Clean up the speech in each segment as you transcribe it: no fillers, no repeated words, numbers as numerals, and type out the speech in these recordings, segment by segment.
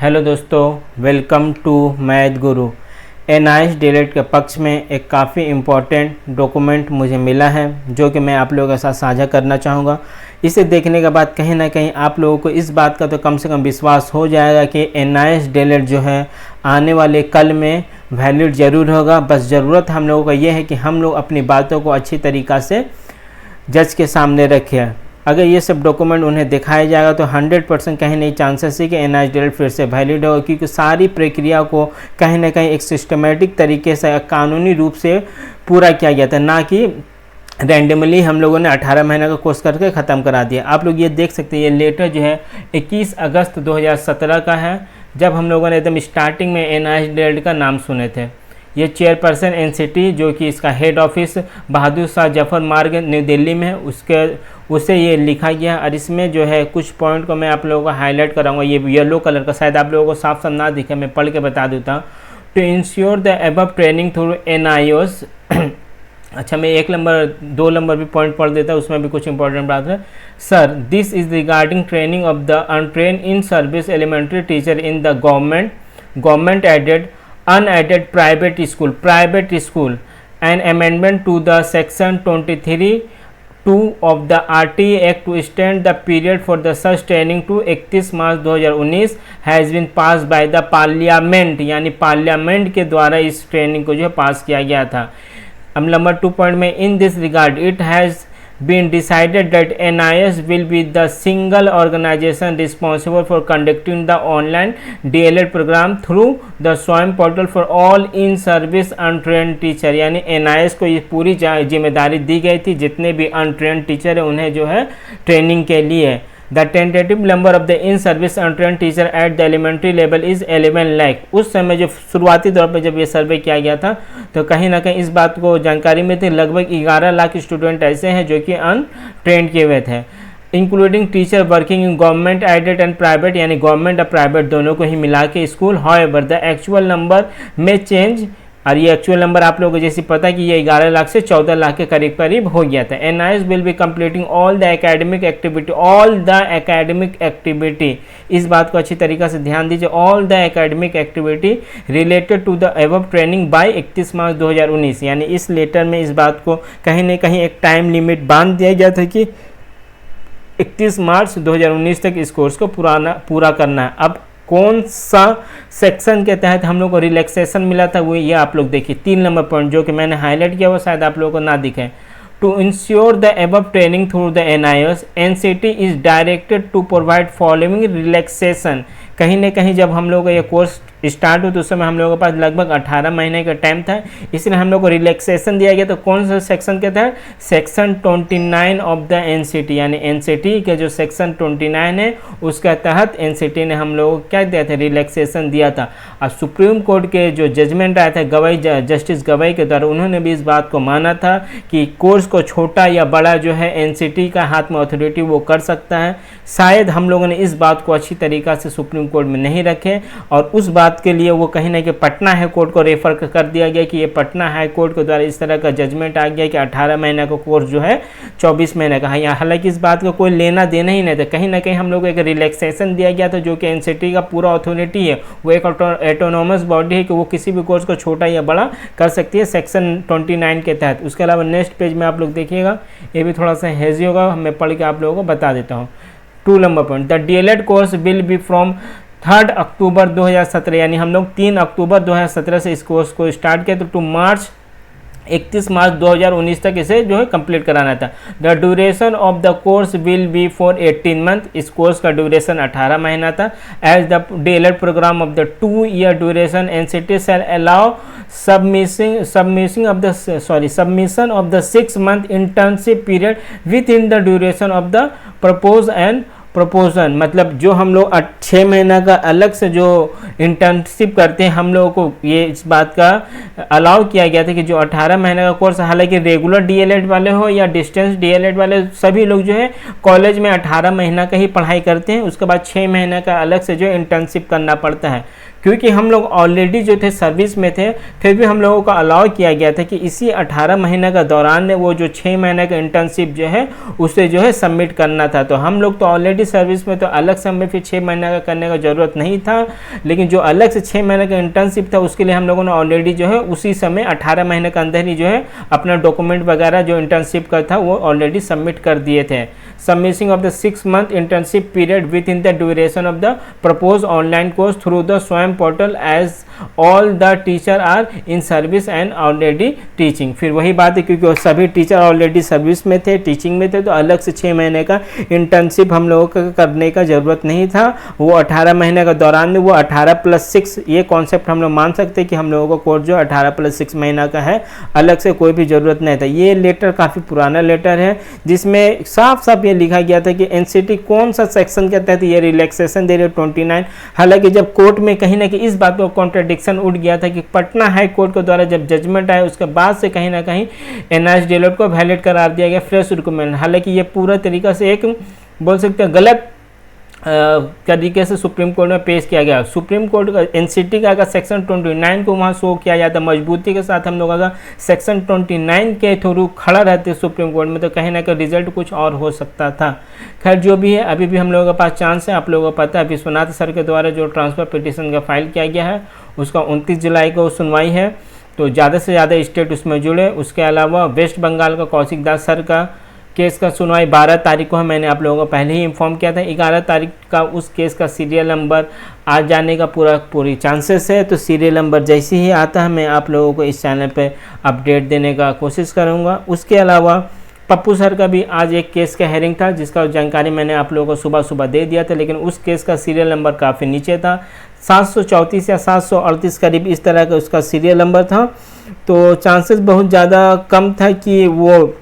Hello दोस्तों, welcome to math Guru. NIS DElEd के पक्ष में एक काफ़ी इम्पॉर्टेंट डॉक्यूमेंट मुझे मिला है जो कि मैं आप लोगों के साथ साझा करना चाहूँगा। इसे देखने के बाद कहीं ना कहीं आप लोगों को इस बात का तो कम से कम विश्वास हो जाएगा कि एनआईएस डीएलएड जो है आने वाले कल में वैलिड ज़रूर होगा। बस ज़रूरत हम लोगों को ये है कि हम लोग अपनी बातों को अच्छी तरीक़ा से जज के सामने रखें। अगर ये सब डॉक्यूमेंट उन्हें दिखाया जाएगा तो 100% कहीं नहीं चांसेस है कि एनआईएस डीएलएड फिर से वैलिड होगा, क्योंकि सारी प्रक्रिया को कहीं ना कहीं एक सिस्टमेटिक तरीके से कानूनी रूप से पूरा किया गया था, ना कि रैंडमली हम लोगों ने 18 महीने का कोर्स करके ख़त्म करा दिया। आप लोग ये देख सकते हैं, ये लेटर जो है 21 अगस्त 2017 का है, जब हम लोगों ने एकदम स्टार्टिंग में एनआईएस डीएलएड का नाम सुने थे। ये चेयरपर्सन एनसीटी जो कि इसका हेड ऑफिस बहादुर शाह जफर मार्ग न्यू दिल्ली में है, उसे ये लिखा गया। और इसमें जो है कुछ पॉइंट को मैं आप लोगों को हाईलाइट कराऊंगा। ये येलो कलर का, शायद आप लोगों को साफ साफ ना दिखे, मैं पढ़ के बता देता हूँ। To ensure the above training through NIS. अच्छा, मैं 1 नंबर 2 नंबर भी पॉइंट पढ़ देता हूँ, उसमें भी कुछ इंपॉर्टेंट बात है। Sir, this is regarding training of the untrain in service elementary teacher in the government aided unaided private school an amendment to the section 23(2) of the RTA Act to extend the period for the such training to 31 March 2019 has been passed by the parliament, यानी parliament के द्वारा इस training को जो है पास किया गया था। अब नंबर 2 पॉइंट में, in this regard it has been decided that NIS will be the single organization responsible for conducting the online DLED program through the SWAYAM portal for all in service untrained teacher। यानी NIS को ये पूरी जिम्मेदारी दी गई थी, जितने भी untrained teacher है उन्हें जो है ट्रेनिंग के लिए। The tentative number of the in service untrained teacher at the elementary level is 11 lakh. उस समय जो शुरुआती तौर पर जब ये सर्वे किया गया था तो कहीं ना कहीं इस बात को जानकारी में थी, लगभग 11 लाख स्टूडेंट ऐसे हैं जो कि अनट्रेंड किए हुए थे, including teacher working in government aided and private, यानी गवर्नमेंट और प्राइवेट दोनों को ही मिला के school. However the actual number में चेंज, और ये एक्चुअल नंबर आप लोगों को जैसे पता है कि ये 11 लाख से 14 लाख के करीब करीब हो गया था। NIS will be completing all the academic activity, इस बात को अच्छी तरीक़े से ध्यान दीजिए, all the academic activity related to the above training by 31 March 2019। यानी इस लेटर में इस बात को कहीं ना कहीं एक टाइम लिमिट बांध दिया गया था कि 31 मार्च 2019 तक इस कोर्स को पूरा करना है। अब कौन सा सेक्शन के तहत हम लोग को रिलैक्सेशन मिला था वो ये आप लोग देखिए, 3 नंबर पॉइंट जो कि मैंने हाईलाइट किया वो शायद आप लोगों को ना दिखे। To ensure the above training through the NIS, NCT is directed to provide following relaxation. कहीं ना कहीं जब हम लोग का ये कोर्स स्टार्ट हुआ तो उस समय हम लोगों के पास लगभग 18 महीने का टाइम था, इसलिए हम लोग को रिलैक्सेशन दिया गया। तो कौन सा सेक्शन के तहत? सेक्शन 29 ऑफ द एनसीटी, यानी एनसीटी के जो सेक्शन 29 है उसके तहत एनसीटी ने हम लोगों को क्या दिया था? रिलैक्सेशन दिया था। और सुप्रीम कोर्ट के जो जजमेंट आया था गवाई जस्टिस गवाई के द्वारा, उन्होंने भी इस बात को माना था कि कोर्स को छोटा या बड़ा जो है एनसीटी का हाथ में अथॉरिटी वो कर सकता है। शायद हम लोगों ने इस बात को अच्छी तरीक़ा से सुप्रीम कोर्ट में नहीं रखे और उस बात के लिए वो कहीं ना कहीं पटना हाई कोर्ट को रेफर कर दिया गया कि ये पटना हाई कोर्ट के द्वारा इस तरह का जजमेंट आ गया कि 18 महीने का कोर्स जो है 24 महीने का है। हालांकि इस बात का कोई लेना देना ही नहीं था, कहीं ना कहीं हम लोग को एक रिलैक्सेशन दिया गया था जो कि एनसीटी का पूरा अथॉरिटी है, वो एक ऑटोनोमस बॉडी है कि वो किसी भी कोर्स को छोटा या बड़ा कर सकती है सेक्शन 29 के तहत। उसके अलावा नेक्स्ट पेज में आप लोग देखिएगा, ये भी थोड़ा सा हेजी होगा, मैं पढ़ के आप लोगों को बता देता हूँ। 2 number point, the DElEd course will B from 3 अक्टूबर 2017, यानी हम लोग 3 अक्टूबर 2017 से इस कोर्स को स्टार्ट किया, तो टू 31 मार्च 2019 तक इसे जो है कंप्लीट कराना था। The duration of the course will be for 18 month, इस कोर्स का ड्यूरेशन 18 महीना था। As the DLEd program of the 2 year duration NCT shall allow submission of the 6 month internship period within the duration of the proposal. मतलब जो हम लोग 6 महीना का अलग से जो इंटर्नशिप करते हैं, हम लोगों को ये इस बात का अलाउ किया गया था कि जो 18 महीने का कोर्स, हालांकि रेगुलर डीएलएड वाले हो या डिस्टेंस डीएलएड वाले, सभी लोग जो है कॉलेज में 18 महीना का ही पढ़ाई करते हैं, उसके बाद 6 महीने का अलग से जो इंटर्नशिप करना पड़ता है। क्योंकि हम लोग ऑलरेडी जो थे सर्विस में थे, फिर भी हम लोगों को अलाउ किया गया था कि इसी 18 महीने का दौरान में वो जो 6 महीने का इंटर्नशिप जो है उसे जो है सबमिट करना था। तो हम लोग तो ऑलरेडी सर्विस में, तो अलग से हमें फिर 6 महीने का करने का ज़रूरत नहीं था, लेकिन जो अलग से 6 महीने का इंटर्नशिप था उसके लिए हम लोगों ने ऑलरेडी जो है उसी समय 18 महीने के अंदर ही जो है अपना डॉक्यूमेंट वगैरह जो इंटर्नशिप का था वो ऑलरेडी सबमिट कर दिए थे। Submission of the 6 month internship period within the duration of the propose online course through the Swayam portal as all the teacher are in service and already teaching. फिर वही बात है, क्योंकि सभी टीचर ऑलरेडी सर्विस में थे, teaching में थे, तो अलग से 6 महीने का इंटर्नशिप हम लोगों को करने का ज़रूरत नहीं था। वो 18 महीने का दौरान में वो 18+6 ये कॉन्सेप्ट हम लोग मान सकते हैं कि हम लोगों का कोर्स जो 18+6 महीना का है, अलग से कोई भी ज़रूरत नहीं था। ये लेटर काफ़ी पुराना लेटर है जिसमें साफ साफ ये लिखा गया था कि एनसीटी कौन सा सेक्शन के तहत ये रिलैक्सेशन दे रहे 29। हालांकि जब कोर्ट में कहीं ना कहीं इस बात को कॉन्ट्रडिक्शन उठ गया था कि पटना हाई कोर्ट के द्वारा जब जजमेंट आया उसके बाद से कहीं ना कहीं एनआईएस डीएलएड को वैलिड करार दिया गया फ्रेश रिक्रूटमेंट। हालांकि ये पूरा तरीका से एक बोल सकते हैं गलत तरीके से सुप्रीम कोर्ट में पेश किया गया। सुप्रीम कोर्ट का एनसीटी का अगर सेक्शन 29 को वहाँ शो किया जाता मजबूती के साथ, हम लोग अगर सेक्शन 29 के थ्रू खड़ा रहते सुप्रीम कोर्ट में, तो कहीं ना कहीं रिजल्ट कुछ और हो सकता था। खैर जो भी है, अभी भी हम लोगों के पास चांस है। आप लोगों को पता है विश्वनाथ सर के द्वारा जो ट्रांसफ़र पिटीशन का फाइल किया गया है उसका 29 जुलाई को सुनवाई है, तो ज़्यादा से ज़्यादा स्टेट उसमें जुड़े। उसके अलावा वेस्ट बंगाल का कौशिक दास सर का केस का सुनवाई 12 तारीख को है, मैंने आप लोगों को पहले ही इन्फॉर्म किया था। 11 तारीख का उस केस का सीरियल नंबर आ जाने का पूरी चांसेस है। तो सीरियल नंबर जैसे ही आता है मैं आप लोगों को इस चैनल पे अपडेट देने का कोशिश करूँगा। उसके अलावा पप्पू सर का भी आज एक केस का हेयरिंग था जिसका जानकारी मैंने आप लोगों को सुबह सुबह दे दिया था, लेकिन उस केस का सीरियल नंबर काफ़ी नीचे था, 734 या 738 करीब इस तरह का उसका सीरियल नंबर था। तो चांसेस बहुत ज़्यादा कम था कि वो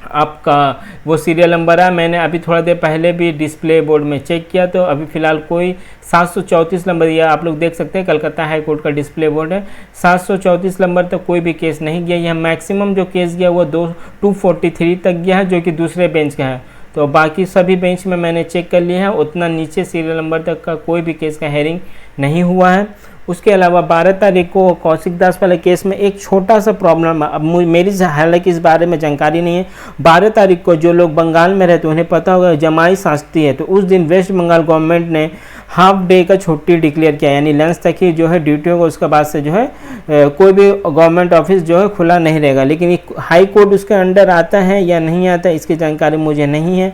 आपका वो सीरियल नंबर है। मैंने अभी थोड़ा देर पहले भी डिस्प्ले बोर्ड में चेक किया, तो अभी फ़िलहाल कोई 734 नंबर, या आप लोग देख सकते हैं कलकत्ता हाई कोर्ट का डिस्प्ले बोर्ड है, 734 नंबर तक कोई भी केस नहीं गया। यह मैक्सिमम जो केस गया वो 243 तक गया है, जो कि दूसरे बेंच का है। तो बाकी सभी बेंच में मैंने चेक कर लिया है, उतना नीचे सीरियल नंबर तक का कोई भी केस का हेयरिंग नहीं हुआ है। उसके अलावा 12 तारीख को कौशिक दास वाले केस में एक छोटा सा प्रॉब्लम, अब मेरी हालांकि इस बारे में जानकारी नहीं है। 12 तारीख को जो लोग बंगाल में रहते हैं उन्हें पता होगा जमाई शास्त्री है, तो उस दिन वेस्ट बंगाल गवर्नमेंट ने हाफ डे का छुट्टी डिक्लेयर किया, यानी लंच तक ही जो है ड्यूटी होगा, उसके बाद से जो है कोई भी गवर्नमेंट ऑफिस जो है खुला नहीं रहेगा। लेकिन हाई कोर्ट उसके अंडर आता है या नहीं आता इसकी जानकारी मुझे नहीं है।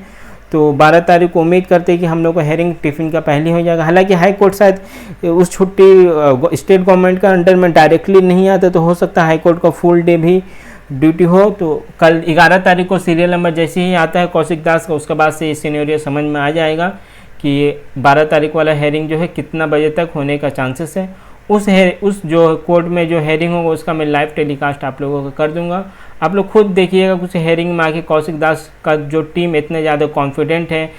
तो 12 तारीख को उम्मीद करते हैं कि हम लोग को हेयरिंग टिफिन का पहले हो जाएगा। हालांकि हाई कोर्ट शायद उस छुट्टी स्टेट गवर्नमेंट का अंडर में डायरेक्टली नहीं आता, तो हो सकता है हाई कोर्ट का फुल डे भी ड्यूटी हो। तो कल 11 तारीख को सीरियल नंबर जैसे ही आता है कौशिक दास का, उसके बाद से ये सिनेरियो समझ में आ जाएगा कि 12 तारीख वाला हेयरिंग जो है कितना बजे तक होने का चांसेस है। उस जो कोर्ट में जो हेयरिंग होगा उसका मैं लाइव टेलीकास्ट आप लोगों को कर दूंगा। आप लोग खुद देखिएगा कुछ हेयरिंग में आके कौशिक दास का जो टीम इतने ज़्यादा कॉन्फिडेंट है,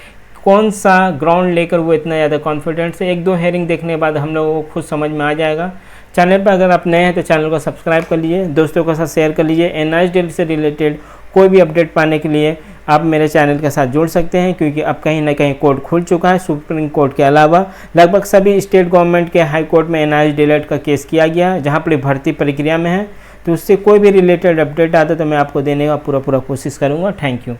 कौन सा ग्राउंड लेकर वो इतना ज़्यादा कॉन्फिडेंट है। 1-2 हेयरिंग देखने के बाद हम लोगों को खुद समझ में आ जाएगा। चैनल पर अगर आप नए हैं तो चैनल को सब्सक्राइब कर लीजिए, दोस्तों के साथ शेयर कर लीजिए। एनआईएस डीएलएड से रिलेटेड कोई भी अपडेट पाने के लिए आप मेरे चैनल के साथ जुड़ सकते हैं, क्योंकि अब कहीं ना कहीं कोर्ट खुल चुका है। सुप्रीम कोर्ट के अलावा लगभग सभी स्टेट गवर्नमेंट के हाई कोर्ट में एनआईएस डीएलएड का केस किया गया है, जहां पर भर्ती प्रक्रिया में है। तो उससे कोई भी रिलेटेड अपडेट आता है तो मैं आपको देने का पूरा कोशिश करूँगा। Thank you.